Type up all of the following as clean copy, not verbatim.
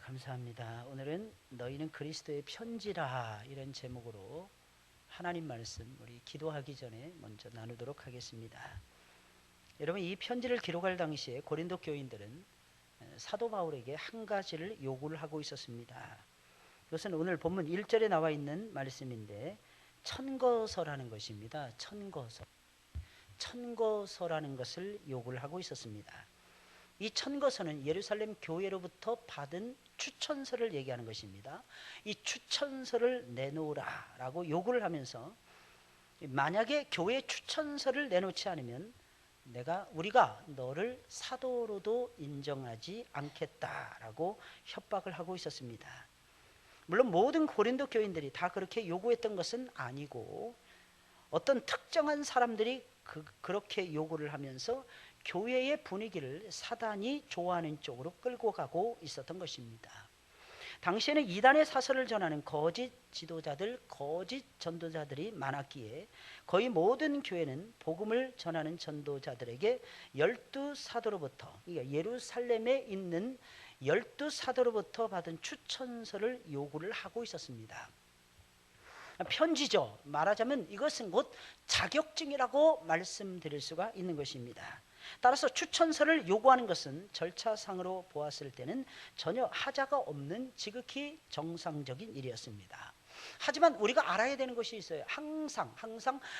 감사합니다. 오늘은 너희는 그리스도의 편지라 이런 제목으로 하나님 말씀 우리 기도하기 전에 먼저 나누도록 하겠습니다. 여러분, 이 편지를 기록할 당시에 고린도 교인들은 사도 바울에게 한 가지를 요구를 하고 있었습니다. 그것은 오늘 본문 1절에 나와 있는 말씀인데 천거서라는 것입니다. 천거서라는 것을 요구를 하고 있었습니다. 이 천거서는 예루살렘 교회로부터 받은 추천서를 얘기하는 것입니다. 이 추천서를 내놓으라 라고 요구를 하면서 만약에 교회 추천서를 내놓지 않으면 우리가 너를 사도로도 인정하지 않겠다라고 협박을 하고 있었습니다. 물론 모든 고린도 교인들이 다 그렇게 요구했던 것은 아니고 어떤 특정한 사람들이 그렇게 요구를 하면서 교회의 분위기를 사단이 좋아하는 쪽으로 끌고 가고 있었던 것입니다. 당시에는 이단의 사설을 전하는 거짓 지도자들, 거짓 전도자들이 많았기에 거의 모든 교회는 복음을 전하는 전도자들에게 12사도로부터, 그러니까 예루살렘에 있는 12사도로부터 받은 추천서를 요구를 하고 있었습니다. 편지죠. 말하자면 이것은 곧 자격증이라고 말씀드릴 수가 있는 것입니다. 따라서 추천서를 요구하는 것은 절차상으로 보았을 때는 전혀 하자가 없는 지극히 정상적인 일이었습니다. 하지만 우리가 알아야 되는 것이 있어요. 항상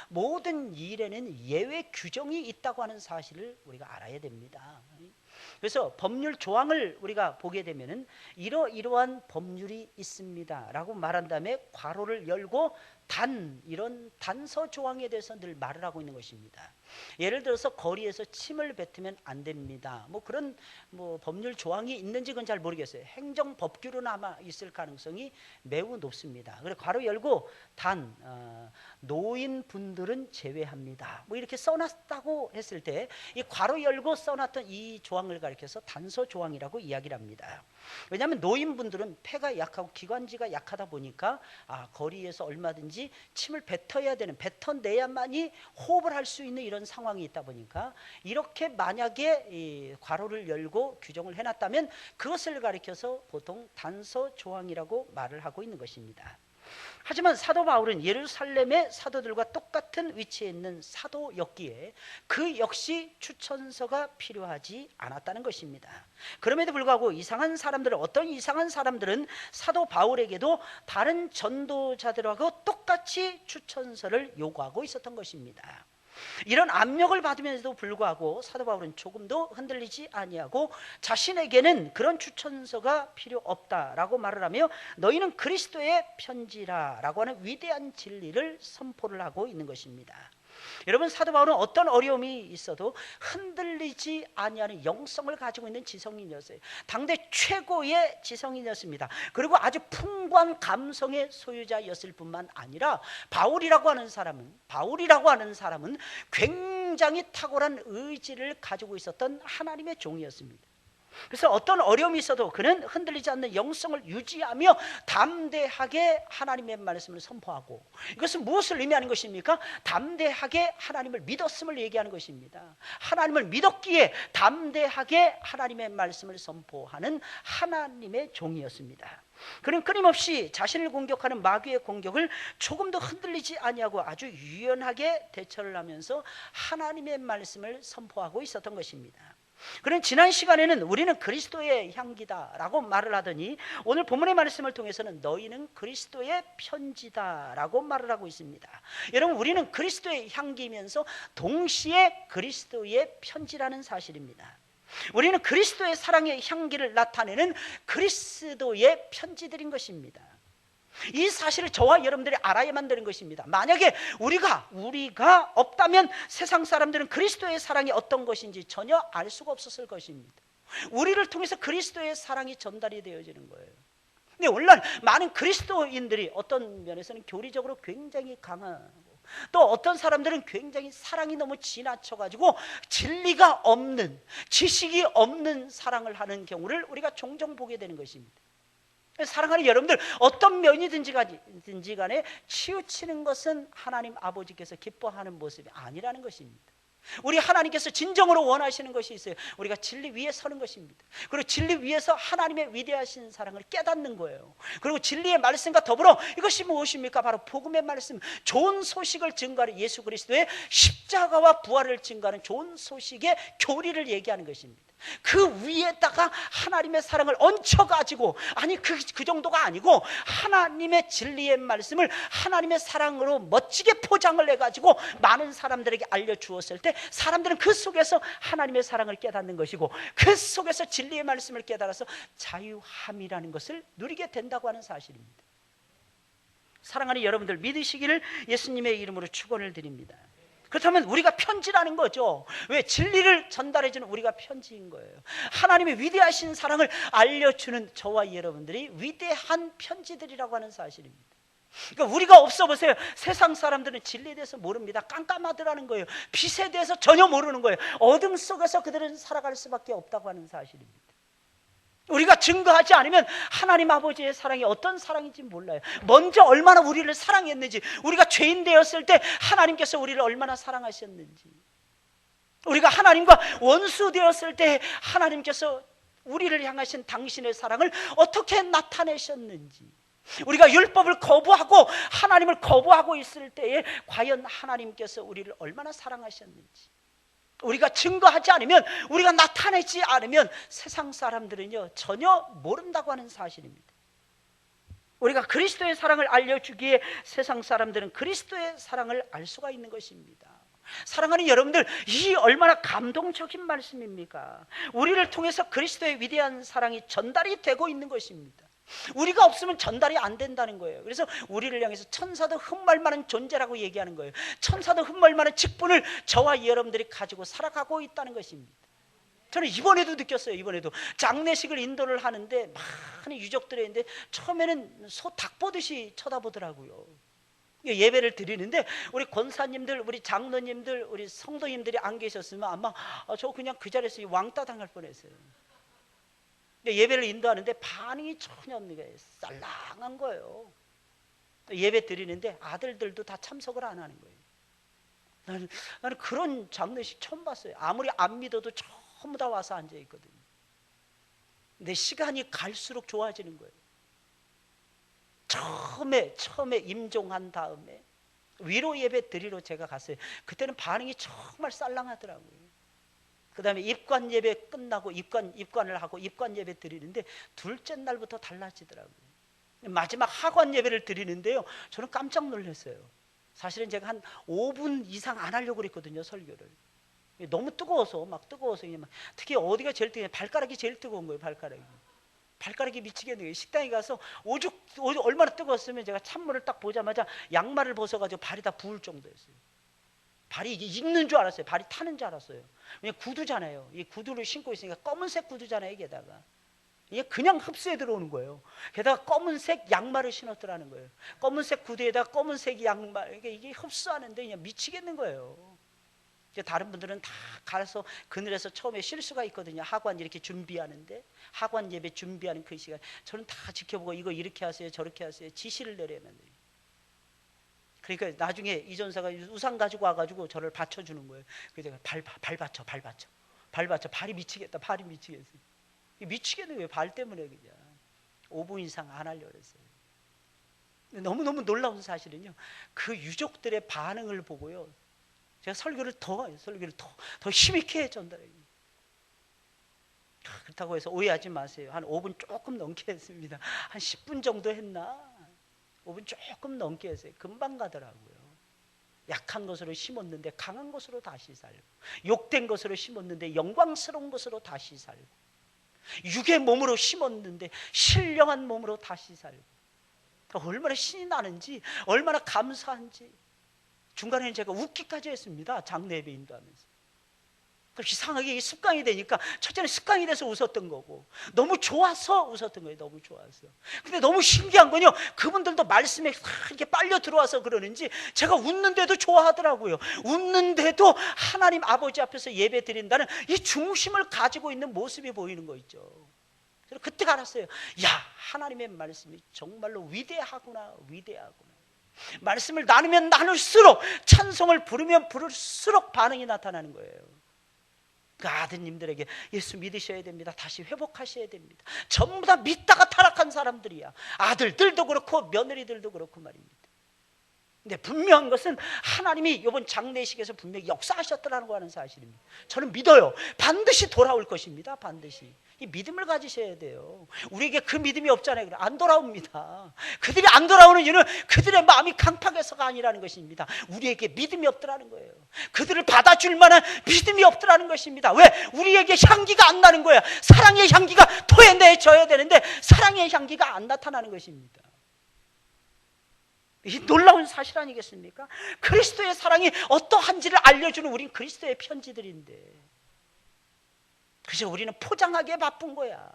모든 일에는 예외 규정이 있다고 하는 사실을 우리가 알아야 됩니다. 그래서 법률 조항을 우리가 보게 되면은 이러이러한 법률이 있습니다 라고 말한 다음에 괄호를 열고 이런 단서 조항에 대해서 늘 말을 하고 있는 것입니다. 예를 들어서 거리에서 침을 뱉으면 안 됩니다. 그런 법률 조항이 있는지 그건 잘 모르겠어요. 행정법규로는 아마 있을 가능성이 매우 높습니다. 그래서 괄호 열고 노인분들은 제외합니다. 이렇게 써놨다고 했을 때 이 괄호 열고 써놨던 이 조항을 가리켜서 단서 조항이라고 이야기를 합니다. 왜냐하면 노인분들은 폐가 약하고 기관지가 약하다 보니까 거리에서 얼마든지 침을 뱉어내야만이 호흡을 할 수 있는 이런 상황이 있다 보니까 이렇게 만약에 이 괄호를 열고 규정을 해놨다면 그것을 가리켜서 보통 단서 조항이라고 말을 하고 있는 것입니다. 하지만 사도 바울은 예루살렘의 사도들과 똑같은 위치에 있는 사도였기에 그 역시 추천서가 필요하지 않았다는 것입니다. 그럼에도 불구하고 어떤 이상한 사람들은 사도 바울에게도 다른 전도자들하고 똑같이 추천서를 요구하고 있었던 것입니다. 이런 압력을 받으면서도 불구하고 사도 바울은 조금도 흔들리지 아니하고 자신에게는 그런 추천서가 필요 없다라고 말을 하며 너희는 그리스도의 편지라라고 하는 위대한 진리를 선포를 하고 있는 것입니다. 여러분, 사도 바울은 어떤 어려움이 있어도 흔들리지 아니하는 영성을 가지고 있는 지성인이었어요. 당대 최고의 지성인이었습니다. 그리고 아주 풍부한 감성의 소유자였을 뿐만 아니라 바울이라고 하는 사람은 굉장히 탁월한 의지를 가지고 있었던 하나님의 종이었습니다. 그래서 어떤 어려움이 있어도 그는 흔들리지 않는 영성을 유지하며 담대하게 하나님의 말씀을 선포하고, 이것은 무엇을 의미하는 것입니까? 담대하게 하나님을 믿었음을 얘기하는 것입니다. 하나님을 믿었기에 담대하게 하나님의 말씀을 선포하는 하나님의 종이었습니다. 그는 끊임없이 자신을 공격하는 마귀의 공격을 조금도 흔들리지 아니하고 아주 유연하게 대처를 하면서 하나님의 말씀을 선포하고 있었던 것입니다. 그는 지난 시간에는 우리는 그리스도의 향기다라고 말을 하더니 오늘 본문의 말씀을 통해서는 너희는 그리스도의 편지다라고 말을 하고 있습니다. 여러분, 우리는 그리스도의 향기이면서 동시에 그리스도의 편지라는 사실입니다. 우리는 그리스도의 사랑의 향기를 나타내는 그리스도의 편지들인 것입니다. 이 사실을 저와 여러분들이 알아야만 되는 것입니다. 만약에 우리가 없다면 세상 사람들은 그리스도의 사랑이 어떤 것인지 전혀 알 수가 없었을 것입니다. 우리를 통해서 그리스도의 사랑이 전달이 되어지는 거예요. 근데 오늘날 많은 그리스도인들이 어떤 면에서는 교리적으로 굉장히 강하고 또 어떤 사람들은 굉장히 사랑이 너무 지나쳐가지고 진리가 없는, 지식이 없는 사랑을 하는 경우를 우리가 종종 보게 되는 것입니다. 사랑하는 여러분들, 어떤 면이든지 간에 치우치는 것은 하나님 아버지께서 기뻐하는 모습이 아니라는 것입니다. 우리 하나님께서 진정으로 원하시는 것이 있어요. 우리가 진리 위에 서는 것입니다. 그리고 진리 위에서 하나님의 위대하신 사랑을 깨닫는 거예요. 그리고 진리의 말씀과 더불어 이것이 무엇입니까? 바로 복음의 말씀, 좋은 소식을 증거하는 예수 그리스도의 십자가와 부활을 증거하는 좋은 소식의 교리를 얘기하는 것입니다. 그 위에다가 하나님의 사랑을 얹혀가지고, 아니 그 정도가 아니고 하나님의 진리의 말씀을 하나님의 사랑으로 멋지게 포장을 해가지고 많은 사람들에게 알려주었을 때 사람들은 그 속에서 하나님의 사랑을 깨닫는 것이고, 그 속에서 진리의 말씀을 깨달아서 자유함이라는 것을 누리게 된다고 하는 사실입니다. 사랑하는 여러분들, 믿으시기를 예수님의 이름으로 축원을 드립니다. 그렇다면 우리가 편지라는 거죠. 왜? 진리를 전달해주는 우리가 편지인 거예요. 하나님의 위대하신 사랑을 알려주는 저와 여러분들이 위대한 편지들이라고 하는 사실입니다. 그러니까 우리가 없어 보세요. 세상 사람들은 진리에 대해서 모릅니다. 깜깜하더라는 거예요. 빛에 대해서 전혀 모르는 거예요. 어둠 속에서 그들은 살아갈 수밖에 없다고 하는 사실입니다. 우리가 증거하지 않으면 하나님 아버지의 사랑이 어떤 사랑인지 몰라요. 먼저 얼마나 우리를 사랑했는지, 우리가 죄인 되었을 때 하나님께서 우리를 얼마나 사랑하셨는지, 우리가 하나님과 원수 되었을 때 하나님께서 우리를 향하신 당신의 사랑을 어떻게 나타내셨는지, 우리가 율법을 거부하고 하나님을 거부하고 있을 때에 과연 하나님께서 우리를 얼마나 사랑하셨는지, 우리가 증거하지 않으면, 우리가 나타내지 않으면 세상 사람들은요 전혀 모른다고 하는 사실입니다. 우리가 그리스도의 사랑을 알려주기에 세상 사람들은 그리스도의 사랑을 알 수가 있는 것입니다. 사랑하는 여러분들, 이 얼마나 감동적인 말씀입니까? 우리를 통해서 그리스도의 위대한 사랑이 전달이 되고 있는 것입니다. 우리가 없으면 전달이 안 된다는 거예요. 그래서 우리를 향해서 천사도 흠말만한 존재라고 얘기하는 거예요. 천사도 흠말만한 직분을 저와 여러분들이 가지고 살아가고 있다는 것입니다. 저는 이번에도 느꼈어요. 이번에도 장례식을 인도를 하는데 많은 유족들이 있는데 처음에는 소 닭 보듯이 쳐다보더라고요. 예배를 드리는데 우리 권사님들, 우리 장로님들, 우리 성도님들이 안 계셨으면 아마 저 그냥 그 자리에서 왕따 당할 뻔했어요. 예배를 인도하는데 반응이 전혀 쌀랑한 거예요. 예배 드리는데 아들들도 다 참석을 안 하는 거예요. 나는 그런 장례식 처음 봤어요. 아무리 안 믿어도 전부 다 와서 앉아 있거든요. 근데 시간이 갈수록 좋아지는 거예요. 처음에 임종한 다음에 위로 예배 드리러 제가 갔어요. 그때는 반응이 정말 쌀랑하더라고요. 그 다음에 입관 예배 끝나고 입관을 하고 입관 예배 드리는데 둘째 날부터 달라지더라고요. 마지막 하관 예배를 드리는데요, 저는 깜짝 놀랐어요. 사실은 제가 한 5분 이상 안 하려고 그랬거든요, 설교를. 너무 뜨거워서 특히 어디가 제일 뜨거워요? 발가락이 제일 뜨거운 거예요. 발가락이 미치겠네요. 식당에 가서 오죽 얼마나 뜨거웠으면 제가 찬물을 딱 보자마자 양말을 벗어가지고 발이 다 부을 정도였어요. 발이 익는 줄 알았어요. 발이 타는 줄 알았어요. 왜냐면 구두잖아요. 이 구두를 신고 있으니까 검은색 구두잖아요. 게다가 이게 그냥 흡수해 들어오는 거예요. 게다가 검은색 양말을 신었더라는 거예요. 검은색 구두에다가 검은색 양말, 이게 흡수하는데 그냥 미치겠는 거예요. 다른 분들은 다 가서 그늘에서 처음에 쉴 수가 있거든요. 하관 이렇게 준비하는데, 하관 예배 준비하는 그 시간 저는 다 지켜보고 이거 이렇게 하세요, 저렇게 하세요, 지시를 내려면. 그러니까 나중에 이전사가 우산 가지고 와가지고 저를 받쳐주는 거예요. 그래서 제가 발 받쳐. 발이 미치겠다. 미치겠네. 왜? 발 때문에 그냥 5분 이상 안 하려고 했어요. 너무너무 놀라운 사실은요, 그 유족들의 반응을 보고요, 제가 설교를 더 힘있게 전달해요. 그렇다고 해서 오해하지 마세요. 한 5분 조금 넘게 했습니다. 한 10분 정도 했나? 5분 조금 넘게 했어요. 금방 가더라고요. 약한 것으로 심었는데 강한 것으로 다시 살고, 욕된 것으로 심었는데 영광스러운 것으로 다시 살고, 육의 몸으로 심었는데 신령한 몸으로 다시 살고, 얼마나 신이 나는지, 얼마나 감사한지. 중간에는 제가 웃기까지 했습니다. 장례 예배 인도하면서. 이상하게 이게 습관이 되니까, 첫째는 습관이 돼서 웃었던 거고, 너무 좋아서 웃었던 거예요. 너무 좋아서. 근데 너무 신기한 건요, 그분들도 말씀에 이렇게 빨려 들어와서 그러는지 제가 웃는데도 좋아하더라고요. 웃는데도 하나님 아버지 앞에서 예배 드린다는 이 중심을 가지고 있는 모습이 보이는 거 있죠. 그때 알았어요. 야, 하나님의 말씀이 정말로 위대하구나. 말씀을 나누면 나눌수록, 찬송을 부르면 부를수록 반응이 나타나는 거예요. 그 아드님들에게 예수 믿으셔야 됩니다. 다시 회복하셔야 됩니다. 전부 다 믿다가 타락한 사람들이야. 아들들도 그렇고 며느리들도 그렇고 말입니다. 근데 분명한 것은 하나님이 이번 장례식에서 분명히 역사하셨더라는 거 하는 사실입니다. 저는 믿어요. 반드시 돌아올 것입니다. 반드시. 이 믿음을 가지셔야 돼요. 우리에게 그 믿음이 없잖아요. 안 돌아옵니다. 그들이 안 돌아오는 이유는 그들의 마음이 강팍해서가 아니라는 것입니다. 우리에게 믿음이 없더라는 거예요. 그들을 받아줄 만한 믿음이 없더라는 것입니다. 왜? 우리에게 향기가 안 나는 거야. 사랑의 향기가 토해내져야 되는데 사랑의 향기가 안 나타나는 것입니다. 이 놀라운 사실 아니겠습니까? 그리스도의 사랑이 어떠한지를 알려주는 우린 그리스도의 편지들인데, 그저 우리는 포장하기에 바쁜 거야.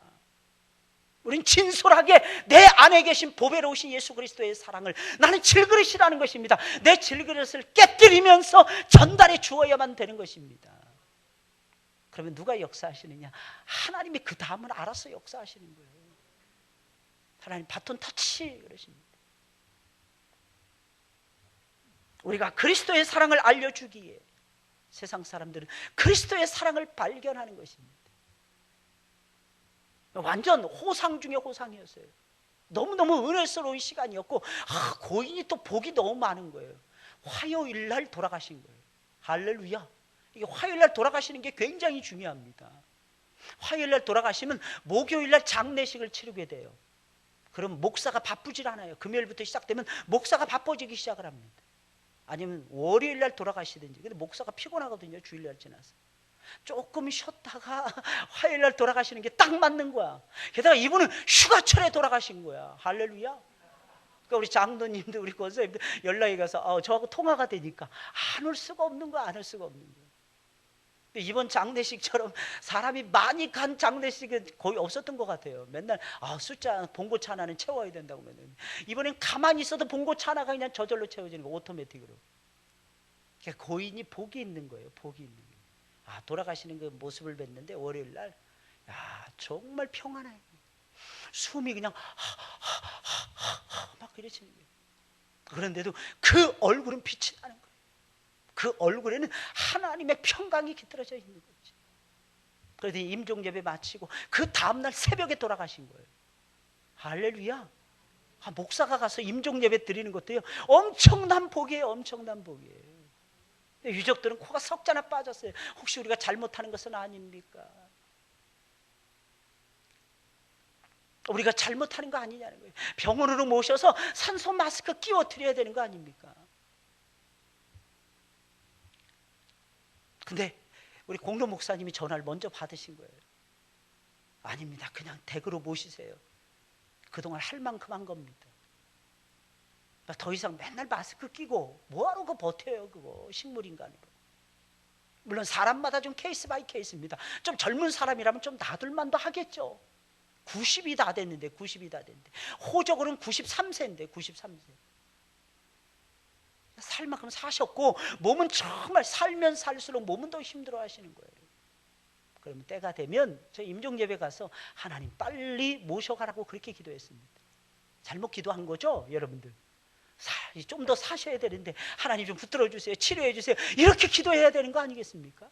우린 진솔하게 내 안에 계신 보배로우신 예수 그리스도의 사랑을 나는 질그릇이라는 것입니다. 내 질그릇을 깨뜨리면서 전달해 주어야만 되는 것입니다. 그러면 누가 역사하시느냐? 하나님이 그 다음을 알아서 역사하시는 거예요. 하나님 바톤 터치 그러십니다. 우리가 그리스도의 사랑을 알려주기에 세상 사람들은 그리스도의 사랑을 발견하는 것입니다. 완전 호상 중에 호상이었어요. 너무너무 은혜스러운 시간이었고, 고인이 또 복이 너무 많은 거예요. 화요일 날 돌아가신 거예요. 할렐루야. 이게 화요일 날 돌아가시는 게 굉장히 중요합니다. 화요일 날 돌아가시면 목요일 날 장례식을 치르게 돼요. 그럼 목사가 바쁘질 않아요. 금요일부터 시작되면 목사가 바빠지기 시작을 합니다. 아니면 월요일 날 돌아가시든지. 근데 목사가 피곤하거든요. 주일날 지나서. 조금 쉬었다가 화요일 날 돌아가시는 게 딱 맞는 거야. 게다가 이분은 휴가철에 돌아가신 거야. 할렐루야. 그러니까 우리 장로님들, 우리 권사님들 연락이 가서 저하고 통화가 되니까 안 올 수가 없는 거야. 안 올 수가 없는 거야. 이번 장례식처럼 사람이 많이 간 장례식은 거의 없었던 것 같아요. 맨날 숫자 봉고차 하나는 채워야 된다고. 맨날. 이번엔 가만히 있어도 봉고차 하나가 그냥 저절로 채워지는 거, 오토매틱으로. 그러니까 고인이 복이 있는 거예요. 복이 있는 거예요. 돌아가시는 그 모습을 뵀는데 월요일 날 정말 평안해요. 숨이 그냥 막 그러시는 거예요. 그런데도 그 얼굴은 빛이 나는 거예요. 그 얼굴에는 하나님의 평강이 깃들어져 있는 거죠. 그래서 임종예배 마치고 그 다음날 새벽에 돌아가신 거예요. 할렐루야. 목사가 가서 임종예배 드리는 것도요, 엄청난 복이에요. 엄청난 복이에요. 유족들은 코가 석자나 빠졌어요. 혹시 우리가 잘못하는 것은 아닙니까? 우리가 잘못하는 거 아니냐는 거예요. 병원으로 모셔서 산소 마스크 끼워 드려야 되는 거 아닙니까? 근데 우리 공로 목사님이 전화를 먼저 받으신 거예요. 아닙니다. 그냥 댁으로 모시세요. 그동안 할 만큼 한 겁니다. 더 이상 맨날 마스크 끼고 뭐하러 그거 버텨요. 그거 식물인간으로. 물론 사람마다 좀 케이스 바이 케이스입니다. 좀 젊은 사람이라면 좀 놔둘만도 하겠죠. 90이 다 됐는데, 90이 다 됐는데. 호적으로는 93세인데 93세. 살 만큼 사셨고 몸은 정말 살면 살수록 몸은 더 힘들어 하시는 거예요. 그러면 때가 되면 저 임종예배 가서 하나님 빨리 모셔가라고 그렇게 기도했습니다. 잘못 기도한 거죠, 여러분들? 좀 더 사셔야 되는데 하나님 좀 붙들어 주세요. 치료해 주세요. 이렇게 기도해야 되는 거 아니겠습니까?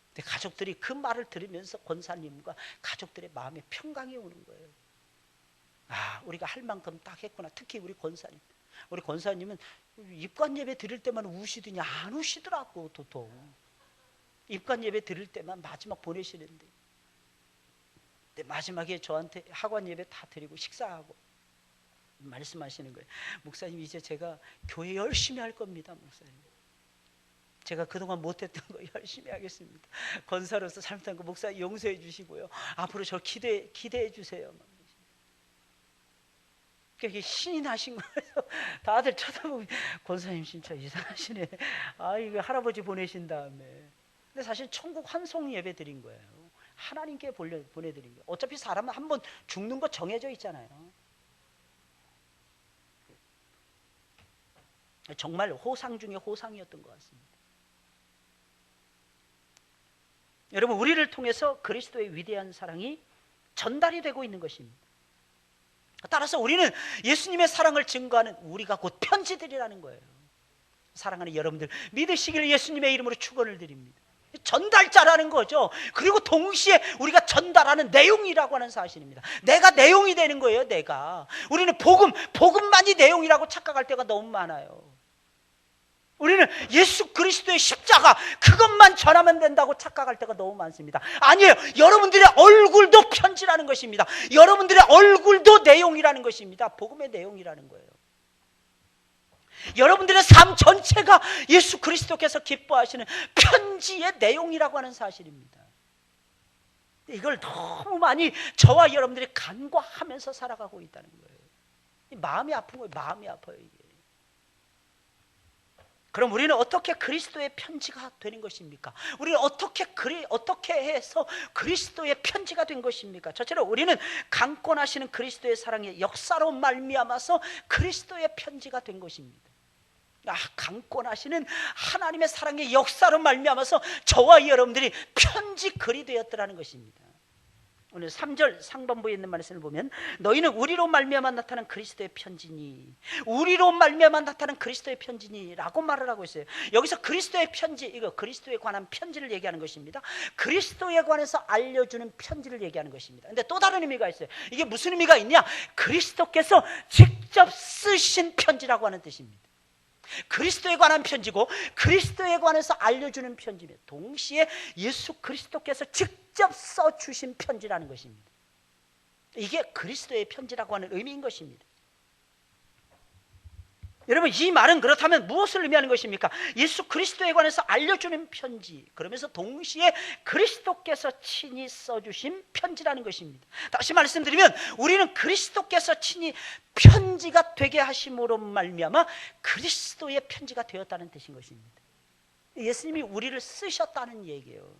근데 가족들이 그 말을 들으면서 권사님과 가족들의 마음에 평강이 오는 거예요. 우리가 할 만큼 딱 했구나. 특히 우리 권사님. 우리 권사님은 입관 예배 드릴 때만 우시더니 안 우시더라고. 도통 입관 예배 드릴 때만 마지막 보내시는데, 근데 마지막에 저한테 학원 예배 다 드리고 식사하고 말씀하시는 거예요. 목사님, 이제 제가 교회 열심히 할 겁니다. 목사님, 제가 그동안 못했던 거 열심히 하겠습니다. 권사로서 잘못한 거 목사님 용서해 주시고요, 앞으로 저 기대해 주세요. 그게 신이 나신 거예요. 다들 쳐다보고 권사님 진짜 이상하시네. 이거 할아버지 보내신 다음에. 근데 사실 천국 환송 예배 드린 거예요. 하나님께 보내드린 거예요. 어차피 사람은 한번 죽는 거 정해져 있잖아요. 정말 호상 중에 호상이었던 것 같습니다. 여러분, 우리를 통해서 그리스도의 위대한 사랑이 전달이 되고 있는 것입니다. 따라서 우리는 예수님의 사랑을 증거하는 우리가 곧 편지들이라는 거예요. 사랑하는 여러분들, 믿으시길 예수님의 이름으로 축원을 드립니다. 전달자라는 거죠. 그리고 동시에 우리가 전달하는 내용이라고 하는 사실입니다. 내가 내용이 되는 거예요. 내가. 우리는 복음만이 내용이라고 착각할 때가 너무 많아요. 우리는 예수 그리스도의 십자가 그것만 전하면 된다고 착각할 때가 너무 많습니다. 아니에요. 여러분들의 얼굴도 편지라는 것입니다. 여러분들의 얼굴도 내용이라는 것입니다. 복음의 내용이라는 거예요. 여러분들의 삶 전체가 예수 그리스도께서 기뻐하시는 편지의 내용이라고 하는 사실입니다. 이걸 너무 많이 저와 여러분들이 간과하면서 살아가고 있다는 거예요. 마음이 아픈 거예요. 마음이 아파요, 이게. 그럼 우리는 어떻게 그리스도의 편지가 되는 것입니까? 우리는 어떻게 해서 그리스도의 편지가 된 것입니까? 첫째로 우리는 강권하시는 그리스도의 사랑의 역사로 말미암아서 그리스도의 편지가 된 것입니다. 강권하시는 하나님의 사랑의 역사로 말미암아서 저와 여러분들이 편지 글이 되었더라는 것입니다. 오늘 3절 상반부에 있는 말씀을 보면 너희는 우리로 말미암아 나타난 그리스도의 편지니, 우리로 말미암아 나타난 그리스도의 편지니 라고 말을 하고 있어요. 여기서 그리스도의 편지, 이거 그리스도에 관한 편지를 얘기하는 것입니다. 그리스도에 관해서 알려주는 편지를 얘기하는 것입니다. 근데 또 다른 의미가 있어요. 이게 무슨 의미가 있냐? 그리스도께서 직접 쓰신 편지라고 하는 뜻입니다. 그리스도에 관한 편지고 그리스도에 관해서 알려주는 편지입니다. 동시에 예수 그리스도께서 직접 써주신 편지라는 것입니다. 이게 그리스도의 편지라고 하는 의미인 것입니다. 여러분, 이 말은 그렇다면 무엇을 의미하는 것입니까? 예수 그리스도에 관해서 알려주는 편지, 그러면서 동시에 그리스도께서 친히 써주신 편지라는 것입니다. 다시 말씀드리면 우리는 그리스도께서 친히 편지가 되게 하심으로 말미암아 그리스도의 편지가 되었다는 뜻인 것입니다. 예수님이 우리를 쓰셨다는 얘기예요.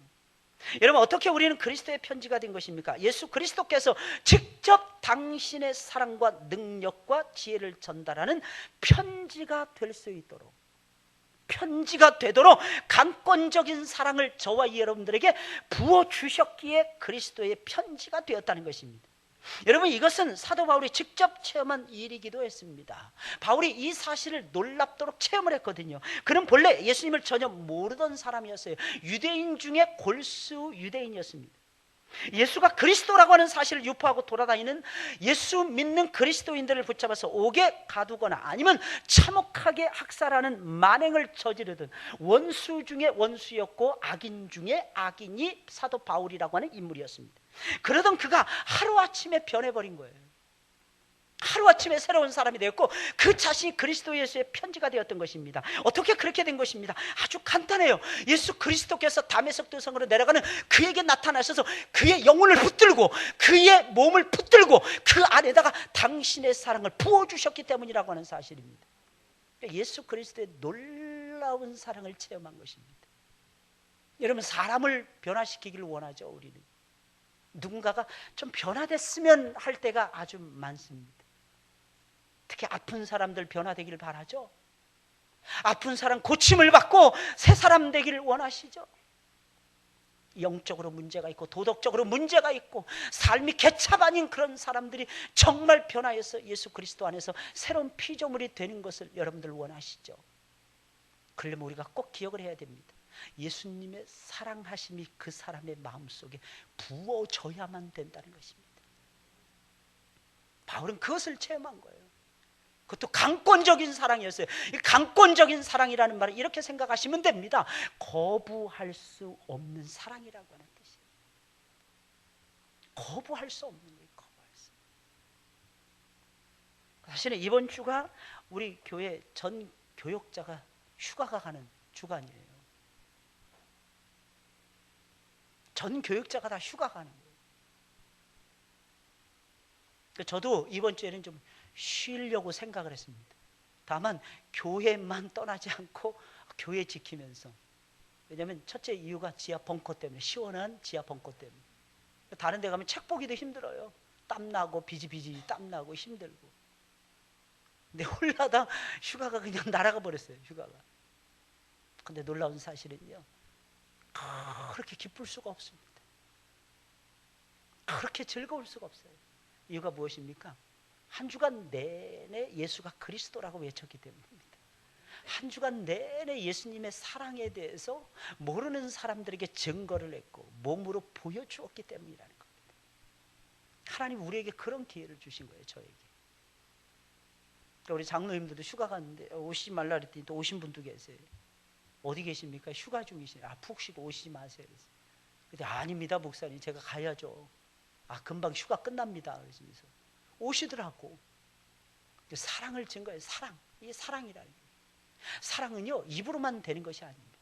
여러분, 어떻게 우리는 그리스도의 편지가 된 것입니까? 예수 그리스도께서 직접 당신의 사랑과 능력과 지혜를 전달하는 편지가 될 수 있도록, 편지가 되도록 강권적인 사랑을 저와 여러분들에게 부어주셨기에 그리스도의 편지가 되었다는 것입니다. 여러분, 이것은 사도 바울이 직접 체험한 일이기도 했습니다. 바울이 이 사실을 놀랍도록 체험을 했거든요. 그는 본래 예수님을 전혀 모르던 사람이었어요. 유대인 중에 골수 유대인이었습니다. 예수가 그리스도라고 하는 사실을 유포하고 돌아다니는 예수 믿는 그리스도인들을 붙잡아서 옥에 가두거나 아니면 참혹하게 학살하는 만행을 저지르던 원수 중에 원수였고 악인 중에 악인이 사도 바울이라고 하는 인물이었습니다. 그러던 그가 하루아침에 변해버린 거예요. 하루아침에 새로운 사람이 되었고 그 자신이 그리스도 예수의 편지가 되었던 것입니다. 어떻게 그렇게 된 것입니다? 아주 간단해요. 예수 그리스도께서 다메섹 도성으로 내려가는 그에게 나타나셔서 그의 영혼을 붙들고 그의 몸을 붙들고 그 안에다가 당신의 사랑을 부어주셨기 때문이라고 하는 사실입니다. 예수 그리스도의 놀라운 사랑을 체험한 것입니다. 여러분, 사람을 변화시키기를 원하죠. 우리는 누군가가 좀 변화됐으면 할 때가 아주 많습니다. 특히 아픈 사람들 변화되기를 바라죠. 아픈 사람 고침을 받고 새 사람 되기를 원하시죠. 영적으로 문제가 있고 도덕적으로 문제가 있고 삶이 개차반인 그런 사람들이 정말 변화해서 예수 그리스도 안에서 새로운 피조물이 되는 것을 여러분들 원하시죠. 그러려면 우리가 꼭 기억을 해야 됩니다. 예수님의 사랑하심이 그 사람의 마음속에 부어져야만 된다는 것입니다. 바울은 그것을 체험한 거예요. 그것도 강권적인 사랑이었어요. 이 강권적인 사랑이라는 말은 이렇게 생각하시면 됩니다. 거부할 수 없는 사랑이라고 하는 뜻이에요. 거부할 수 없는 거예요. 거부할 수. 사실은 이번 주가 우리 교회 전 교역자가 휴가가 가는 주간이에요. 전 교역자가 다 휴가 가는 거예요. 저도 이번 주에는 좀 쉬려고 생각을 했습니다. 다만 교회만 떠나지 않고 교회 지키면서. 왜냐하면 첫째 이유가 지하 벙커 때문에, 시원한 지하 벙커 때문에. 다른 데 가면 책 보기도 힘들어요. 땀나고 비지비지 땀나고 힘들고. 근데 홀라당 휴가가 그냥 날아가 버렸어요. 휴가가. 근데 놀라운 사실은요, 그렇게 기쁠 수가 없습니다. 그렇게 즐거울 수가 없어요. 이유가 무엇입니까? 한 주간 내내 예수가 그리스도라고 외쳤기 때문입니다. 한 주간 내내 예수님의 사랑에 대해서 모르는 사람들에게 증거를 했고 몸으로 보여주었기 때문이라는 겁니다. 하나님 우리에게 그런 기회를 주신 거예요. 저에게. 우리 장로님들도 휴가 갔는데 오시지 말라 그랬더니 또 오신 분도 계세요. 어디 계십니까? 휴가 중이시네요. 푹 쉬고 오시지 마세요. 근데 아닙니다 목사님, 제가 가야죠. 금방 휴가 끝납니다. 그러시면서 오시더라고. 사랑을 증거해요. 사랑. 이게 사랑이라는 거예요. 사랑은요 입으로만 되는 것이 아닙니다.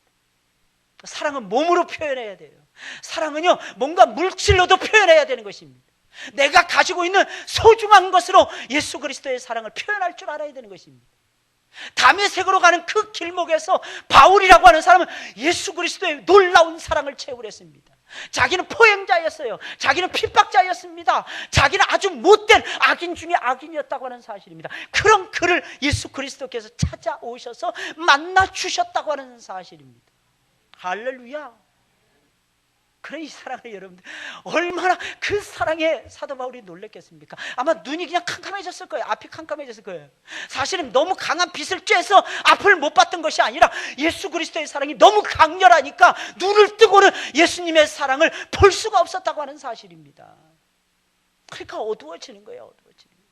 사랑은 몸으로 표현해야 돼요. 사랑은요 뭔가 물질로도 표현해야 되는 것입니다. 내가 가지고 있는 소중한 것으로 예수 그리스도의 사랑을 표현할 줄 알아야 되는 것입니다. 다메섹으로 가는 그 길목에서 바울이라고 하는 사람은 예수 그리스도의 놀라운 사랑을 체험을 했습니다. 자기는 포행자였어요. 자기는 핍박자였습니다. 자기는 아주 못된 악인 중에 악인이었다고 하는 사실입니다. 그런 그를 예수 그리스도께서 찾아오셔서 만나 주셨다고 하는 사실입니다. 할렐루야. 그런 이 사랑을 여러분들 얼마나 그 사랑에 사도 바울이 놀랐겠습니까? 아마 눈이 그냥 캄캄해졌을 거예요. 앞이 캄캄해졌을 거예요. 사실은 너무 강한 빛을 쬐서 앞을 못 봤던 것이 아니라 예수 그리스도의 사랑이 너무 강렬하니까 눈을 뜨고는 예수님의 사랑을 볼 수가 없었다고 하는 사실입니다. 그러니까 어두워지는 거예요. 어두워지는 거예요.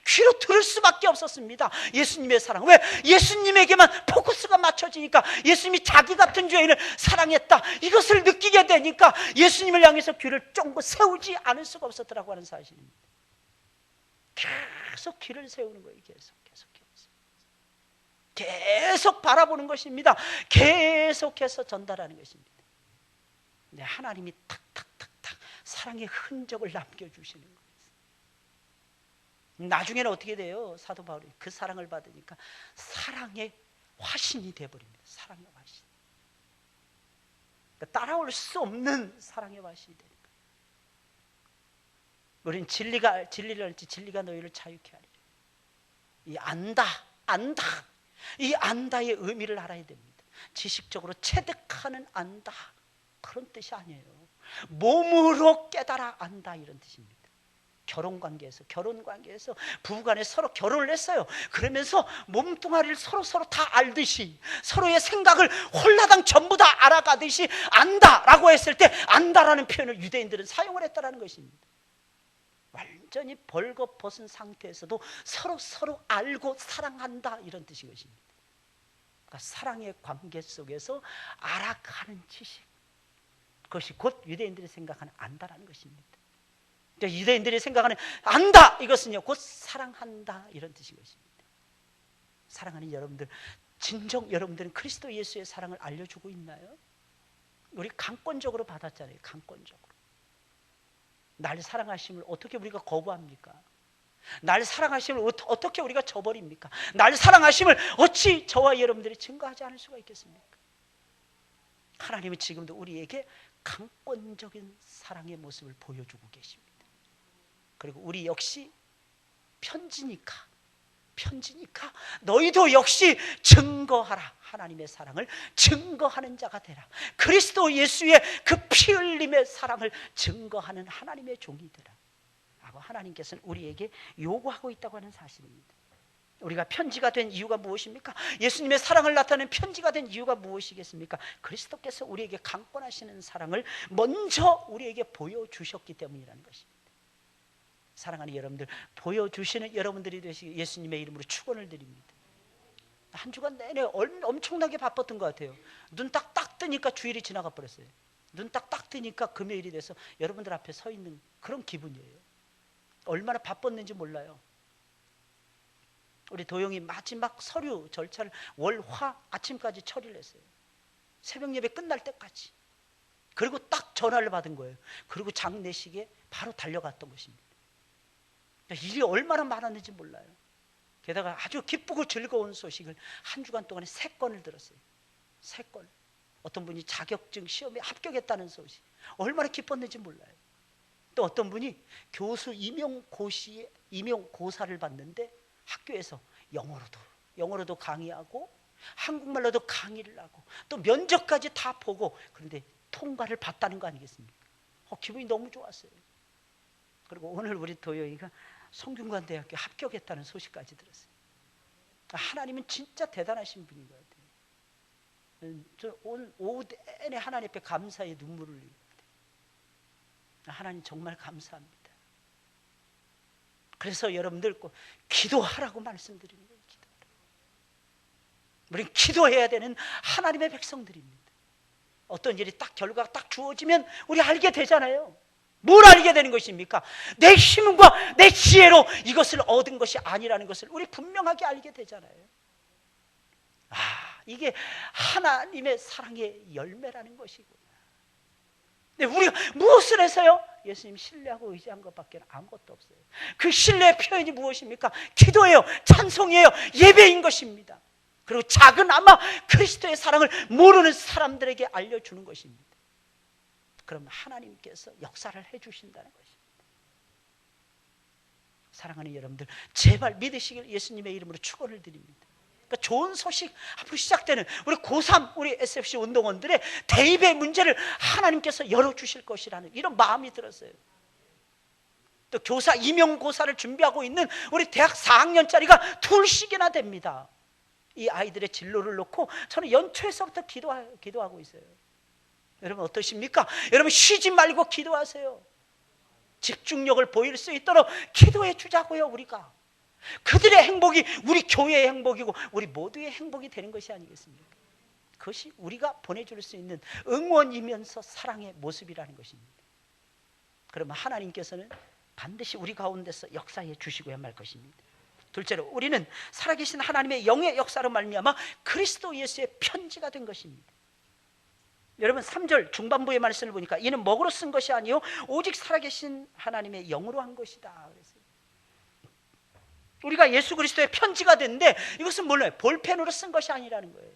귀로 들을 수밖에 없었습니다. 예수님의 사랑. 왜? 예수님에게만 포커스가 맞춰지니까 예수님이 자기 같은 죄인을 사랑했다 이것을 느끼게 되니까 예수님을 향해서 귀를 쫑긋 세우지 않을 수가 없었더라고 하는 사실입니다. 계속 귀를 세우는 거예요. 계속 바라보는 것입니다. 계속해서 전달하는 것입니다. 근데 하나님이 탁탁탁탁 사랑의 흔적을 남겨주시는 거예요. 나중에는 어떻게 돼요? 사도 바울이 그 사랑을 받으니까 사랑의 화신이 되어버립니다. 사랑의 화신. 그러니까 따라올 수 없는 사랑의 화신이 되는 거예요. 우리는 진리를 알지 진리가 너희를 자유케 하리라. 이 안다 이 안다의 의미를 알아야 됩니다. 지식적으로 체득하는 안다 그런 뜻이 아니에요. 몸으로 깨달아 안다 이런 뜻입니다. 결혼 관계에서 부부간에 서로 결혼을 했어요. 그러면서 몸뚱아리를 서로 다 알듯이 서로의 생각을 홀라당 전부 다 알아가듯이 안다라고 했을 때 안다라는 표현을 유대인들은 사용을 했다라는 것입니다. 완전히 벌거벗은 상태에서도 서로 알고 사랑한다 이런 뜻인 것입니다. 그러니까 사랑의 관계 속에서 알아가는 지식, 그것이 곧 유대인들이 생각하는 안다라는 것입니다. 유대인들이 생각하는 안다 이것은요 곧 사랑한다 이런 뜻인 것입니다. 사랑하는 여러분들, 진정 여러분들은 그리스도 예수의 사랑을 알려주고 있나요? 우리 강권적으로 받았잖아요. 강권적으로. 날 사랑하심을 어떻게 우리가 거부합니까? 날 사랑하심을 어떻게 우리가 저버립니까? 날 사랑하심을 어찌 저와 여러분들이 증거하지 않을 수가 있겠습니까? 하나님은 지금도 우리에게 강권적인 사랑의 모습을 보여주고 계십니다. 그리고 우리 역시 편지니까 너희도 역시 증거하라. 하나님의 사랑을 증거하는 자가 되라. 그리스도 예수의 그 피 흘림의 사랑을 증거하는 하나님의 종이 되라 라고 하나님께서는 우리에게 요구하고 있다고 하는 사실입니다. 우리가 편지가 된 이유가 무엇입니까? 예수님의 사랑을 나타내는 편지가 된 이유가 무엇이겠습니까? 그리스도께서 우리에게 강권하시는 사랑을 먼저 우리에게 보여주셨기 때문이라는 것입니다. 사랑하는 여러분들, 보여주시는 여러분들이 되시기 예수님의 이름으로 축원을 드립니다. 한 주간 내내 엄청나게 바빴던 것 같아요. 눈 딱 뜨니까 주일이 지나가 버렸어요. 눈 딱 뜨니까 금요일이 돼서 여러분들 앞에 서 있는 그런 기분이에요. 얼마나 바빴는지 몰라요. 우리 도영이 마지막 서류 절차를 월화 아침까지 처리를 했어요. 새벽 예배 끝날 때까지. 그리고 딱 전화를 받은 거예요. 그리고 장례식에 바로 달려갔던 것입니다. 일이 얼마나 많았는지 몰라요. 게다가 아주 기쁘고 즐거운 소식을 한 주간 동안에 3건을 들었어요. 3건. 어떤 분이 자격증 시험에 합격했다는 소식. 얼마나 기뻤는지 몰라요. 또 어떤 분이 교수 임용고사를 받는데 학교에서 영어로도 강의하고 한국말로도 강의를 하고 또 면접까지 다 보고 그런데 통과를 받다는 거 아니겠습니까? 기분이 너무 좋았어요. 그리고 오늘 우리 도영이가 성균관대학교 합격했다는 소식까지 들었어요. 하나님은 진짜 대단하신 분인 것 같아요. 저 오늘 오후 내내 하나님 앞에 감사의 눈물을 흘리고 있어요. 하나님 정말 감사합니다. 그래서 여러분들 꼭 기도하라고 말씀드리는 거예요. 우리는 기도해야 되는 하나님의 백성들입니다. 어떤 일이 딱 결과가 딱 주어지면 우리 알게 되잖아요. 뭘 알게 되는 것입니까? 내 힘과 내 지혜로 이것을 얻은 것이 아니라는 것을 우리 분명하게 알게 되잖아요. 이게 하나님의 사랑의 열매라는 것이구나. 근데 우리가 무엇을 해서요? 예수님 신뢰하고 의지한 것밖에 아무것도 없어요. 그 신뢰의 표현이 무엇입니까? 기도예요, 찬송이에요, 예배인 것입니다. 그리고 작은아마 그리스도의 사랑을 모르는 사람들에게 알려주는 것입니다. 그럼 하나님께서 역사를 해주신다는 것입니다. 사랑하는 여러분들, 제발 믿으시길 예수님의 이름으로 축원을 드립니다. 그러니까 좋은 소식, 앞으로 시작되는 우리 고3 우리 SFC 운동원들의 대입의 문제를 하나님께서 열어주실 것이라는 이런 마음이 들었어요. 또 교사 임용고사를 준비하고 있는 우리 대학 4학년짜리가 둘씩이나 됩니다. 이 아이들의 진로를 놓고 저는 연초에서부터 기도하고 있어요. 여러분 어떠십니까? 여러분 쉬지 말고 기도하세요. 집중력을 보일 수 있도록 기도해 주자고요. 우리가 그들의 행복이 우리 교회의 행복이고 우리 모두의 행복이 되는 것이 아니겠습니까? 그것이 우리가 보내줄 수 있는 응원이면서 사랑의 모습이라는 것입니다. 그러면 하나님께서는 반드시 우리 가운데서 역사해 주시고야 말 것입니다. 둘째로 우리는 살아계신 하나님의 영의 역사로 말미암아 그리스도 예수의 편지가 된 것입니다. 여러분 3절 중반부의 말씀을 보니까 이는 먹으로 쓴 것이 아니요 오직 살아계신 하나님의 영으로 한 것이다 그랬어요. 우리가 예수 그리스도의 편지가 됐는데 이것은 몰라요. 볼펜으로 쓴 것이 아니라는 거예요.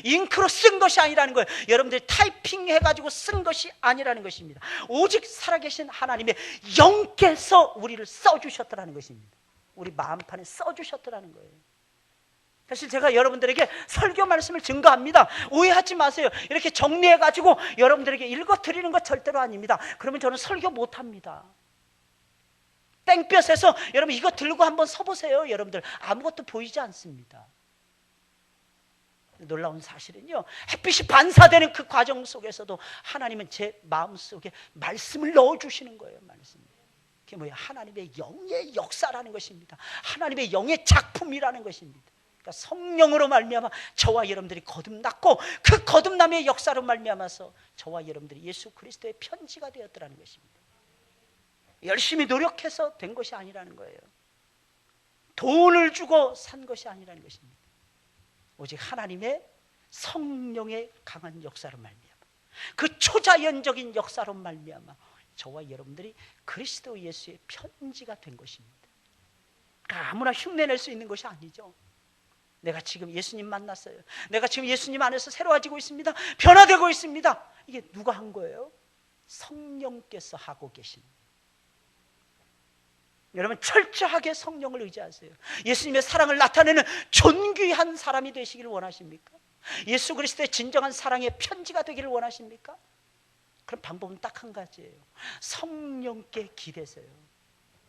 잉크로 쓴 것이 아니라는 거예요. 여러분들이 타이핑해가지고 쓴 것이 아니라는 것입니다. 오직 살아계신 하나님의 영께서 우리를 써주셨더라는 것입니다. 우리 마음판에 써주셨더라는 거예요. 사실 제가 여러분들에게 설교 말씀을 증거합니다. 오해하지 마세요. 이렇게 정리해가지고 여러분들에게 읽어드리는 것 절대로 아닙니다. 그러면 저는 설교 못합니다. 땡볕에서 여러분 이거 들고 한번 서보세요. 여러분들 아무것도 보이지 않습니다. 놀라운 사실은요, 햇빛이 반사되는 그 과정 속에서도 하나님은 제 마음속에 말씀을 넣어주시는 거예요. 말씀. 그게 뭐예요? 하나님의 영의 역사라는 것입니다. 하나님의 영의 작품이라는 것입니다. 그러니까 성령으로 말미암아 저와 여러분들이 거듭났고 그 거듭남의 역사로 말미암아서 저와 여러분들이 예수 그리스도의 편지가 되었더라는 것입니다. 열심히 노력해서 된 것이 아니라는 거예요. 돈을 주고 산 것이 아니라는 것입니다. 오직 하나님의 성령의 강한 역사로 말미암아 그 초자연적인 역사로 말미암아 저와 여러분들이 그리스도 예수의 편지가 된 것입니다. 그러니까 아무나 흉내낼 수 있는 것이 아니죠. 내가 지금 예수님 만났어요. 내가 지금 예수님 안에서 새로워지고 있습니다. 변화되고 있습니다. 이게 누가 한 거예요? 성령께서 하고 계신. 여러분 철저하게 성령을 의지하세요. 예수님의 사랑을 나타내는 존귀한 사람이 되시기를 원하십니까? 예수 그리스도의 진정한 사랑의 편지가 되기를 원하십니까? 그럼 방법은 딱 한 가지예요. 성령께 기대세요.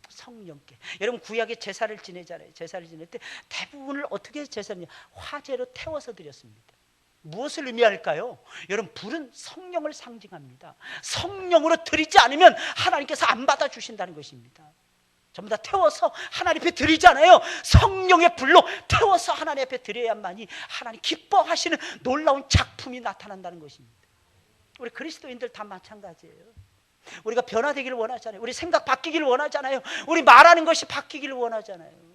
성령께. 여러분 구약에 제사를 지내잖아요. 제사를 지낼 때 대부분을 어떻게 제사를 화제로 태워서 드렸습니다. 무엇을 의미할까요? 여러분 불은 성령을 상징합니다. 성령으로 드리지 않으면 하나님께서 안 받아주신다는 것입니다. 전부 다 태워서 하나님 앞에 드리잖아요. 성령의 불로 태워서 하나님 앞에 드려야만이 하나님 기뻐하시는 놀라운 작품이 나타난다는 것입니다. 우리 그리스도인들 다 마찬가지예요. 우리가 변화되기를 원하잖아요. 우리 생각 바뀌기를 원하잖아요. 우리 말하는 것이 바뀌기를 원하잖아요.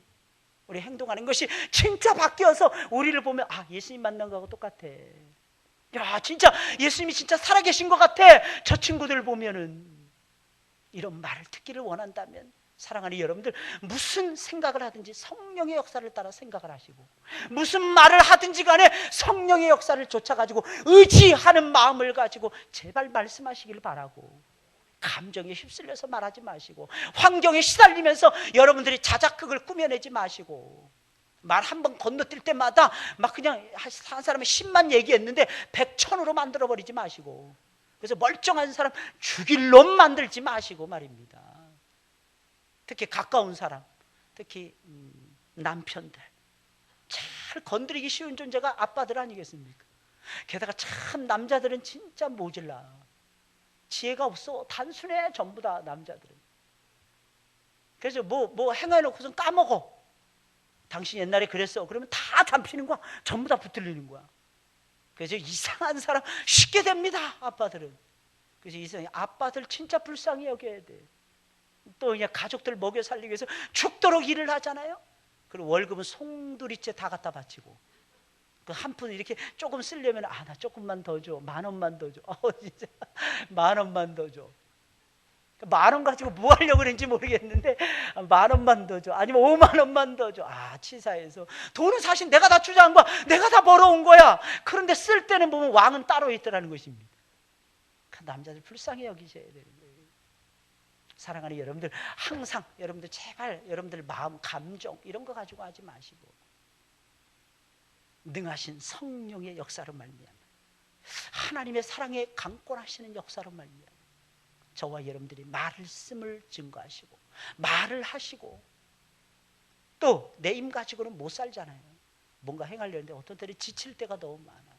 우리 행동하는 것이 진짜 바뀌어서 우리를 보면 아 예수님 만난 거하고 똑같아. 야 진짜 예수님이 진짜 살아계신 것 같아. 저 친구들 보면은 이런 말을 듣기를 원한다면 사랑하는 여러분들 무슨 생각을 하든지 성령의 역사를 따라 생각을 하시고 무슨 말을 하든지 간에 성령의 역사를 쫓아가지고 의지하는 마음을 가지고 제발 말씀하시길 바라고 감정에 휩쓸려서 말하지 마시고 환경에 시달리면서 여러분들이 자작극을 꾸며내지 마시고 말 한 번 건너뛸 때마다 막 그냥 한 사람은 10만 얘기했는데 100,000으로 만들어버리지 마시고 그래서 멀쩡한 사람 죽일 놈 만들지 마시고 말입니다. 특히 가까운 사람, 특히 남편들, 잘 건드리기 쉬운 존재가 아빠들 아니겠습니까? 게다가 참 남자들은 진짜 모질라. 지혜가 없어. 단순해. 전부 다 남자들은. 그래서 뭐 행해놓고선 까먹어. 당신 옛날에 그랬어. 그러면 다 담피는 거야. 전부 다 붙들리는 거야. 그래서 이상한 사람 쉽게 됩니다. 아빠들은. 그래서 이상해. 아빠들 진짜 불쌍히 여겨야 돼. 또 그냥 가족들 먹여 살리기 위해서 죽도록 일을 하잖아요. 그리고 월급은 송두리째 다 갖다 바치고, 그 한 푼 이렇게 조금 쓰려면 나 조금만 더 줘. 10,000원만 더 줘. 진짜 10,000원만 더 줘. 10,000원 가지고 뭐 하려고 그랬는지 모르겠는데 10,000원만 더 줘. 아니면 50,000원만 더 줘. 치사해서. 돈은 사실 내가 다 투자한 거야. 내가 다 벌어온 거야. 그런데 쓸 때는 보면 왕은 따로 있더라는 것입니다. 그 남자들 불쌍히 여기셔야 되는 거예요. 사랑하는 여러분들, 항상 여러분들 제발 여러분들 마음, 감정 이런 거 가지고 하지 마시고 능하신 성령의 역사로 말미암아 하나님의 사랑에 강권하시는 역사로 말미암아 저와 여러분들이 말씀을 증거하시고 말을 하시고, 또 내 힘 가지고는 못 살잖아요. 뭔가 행하려는데 어떤 때는 지칠 때가 너무 많아.